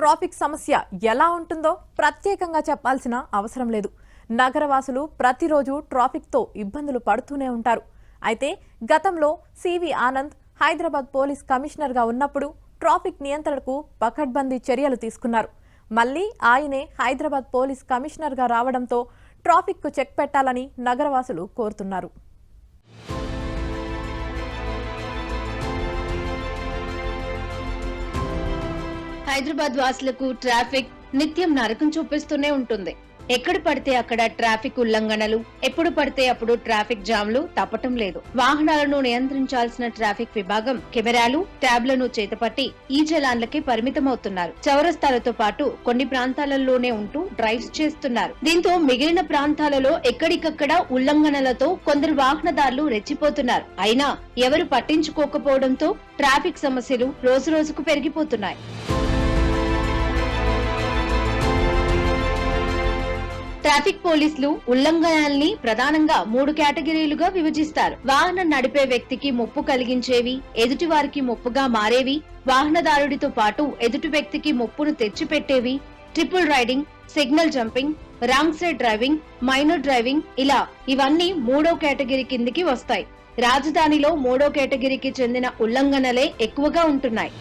Traffic సమస్య ఎలా ఉంటుందో ప్రత్యేకంగా చెప్పాల్సిన అవసరం లేదు. నగరవాసులు ప్రతిరోజు ట్రాఫిక్తో ఇబ్బందులు పడుతూనే ఉంటారు. అయితే గతంలో సివి ఆనంద్ హైదరాబాద్ పోలీస్ కమిషనర్గా ఉన్నప్పుడు ట్రాఫిక్ నియంత్రణకు పకడ్బందీ చర్యలు తీసుకున్నారు. మళ్లీ ఆయనే హైదరాబాద్ పోలీస్ కమిషనర్గా రావడంతో ట్రాఫిక్కు చెక్ పెట్టాలని నగరవాసులు కోరుతున్నారు. హైదరాబాద్ వాసులకు ట్రాఫిక్ నిత్యం నరకం చూపిస్తూనే ఉంటుంది. ఎక్కడ పడితే అక్కడ ట్రాఫిక్ ఉల్లంఘనలు, ఎప్పుడు పడితే అప్పుడు ట్రాఫిక్ జామ్లు తప్పటం లేదు. వాహనాలను నియంత్రించాల్సిన ట్రాఫిక్ విభాగం కెమెరాలు, ట్యాబ్లను చేతపట్టి ఈ చలాన్లకి పరిమితమవుతున్నారు. చౌరస్తాలతో పాటు కొన్ని ప్రాంతాలలోనే ఉంటూ డ్రైవ్స్ చేస్తున్నారు. దీంతో మిగిలిన ప్రాంతాలలో ఎక్కడికక్కడ ఉల్లంఘనలతో కొందరు వాహనదారులు రెచ్చిపోతున్నారు. అయినా ఎవరు పట్టించుకోకపోవడంతో ట్రాఫిక్ సమస్యలు రోజురోజుకు పెరిగిపోతున్నాయి. ట్రాఫిక్ పోలీసులు ఉల్లంఘనల్ని ప్రధానంగా 3 కేటగిరీలుగా విభజిస్తారు. వాహనం నడిపే వ్యక్తికి ముప్పు కలిగించేవి, ఎదుటి వారికి ముప్పుగా మారేవి, వాహనదారుడితో పాటు ఎదుటి వ్యక్తికి ముప్పును తెచ్చిపెట్టేవి, triple riding, signal jumping, wrong side driving, minor driving, ఇలా ఇవన్నీ 3వ కేటగిరీ కిందికి వస్తాయి. రాజధానిలో 3వ కేటగిరీకి చెందిన ఉల్లంఘనలే ఎక్కువగా ఉంటున్నాయి.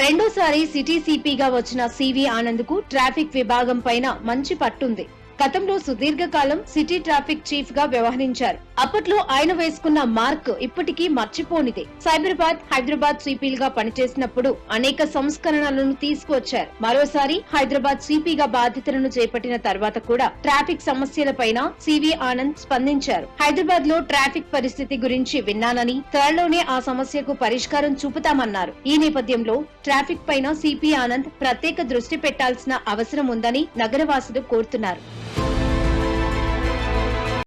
రెండోసారి సిటీ సిపిగా వచ్చిన సివి ఆనంద్ కు ట్రాఫిక్ విభాగం పైన మంచి పట్టుంది. గతంలో సుదీర్ఘకాలం సిటీ ట్రాఫిక్ చీఫ్ గా వ్యవహరించారు. అప్పట్లో ఆయన వేసుకున్న మార్క్ ఇప్పటికీ మర్చిపోనిదే. సైబరాబాద్, హైదరాబాద్ సిపిలుగా పనిచేసినప్పుడు అనేక సంస్కరణలను తీసుకువచ్చారు. మరోసారి హైదరాబాద్ సిపిగా బాధ్యతలను చేపట్టిన తర్వాత కూడా ట్రాఫిక్ సమస్యలపైన సివి ఆనంద్ స్పందించారు. హైదరాబాద్ లో ట్రాఫిక్ పరిస్థితి గురించి విన్నానని, త్వరలోనే ఆ సమస్యకు పరిష్కారం చూపుతామన్నారు. ఈ నేపథ్యంలో ట్రాఫిక్ పైన సిపి ఆనంద్ ప్రత్యేక దృష్టి పెట్టాల్సిన అవసరం ఉందని నగరవాసులు కోరుతున్నారు.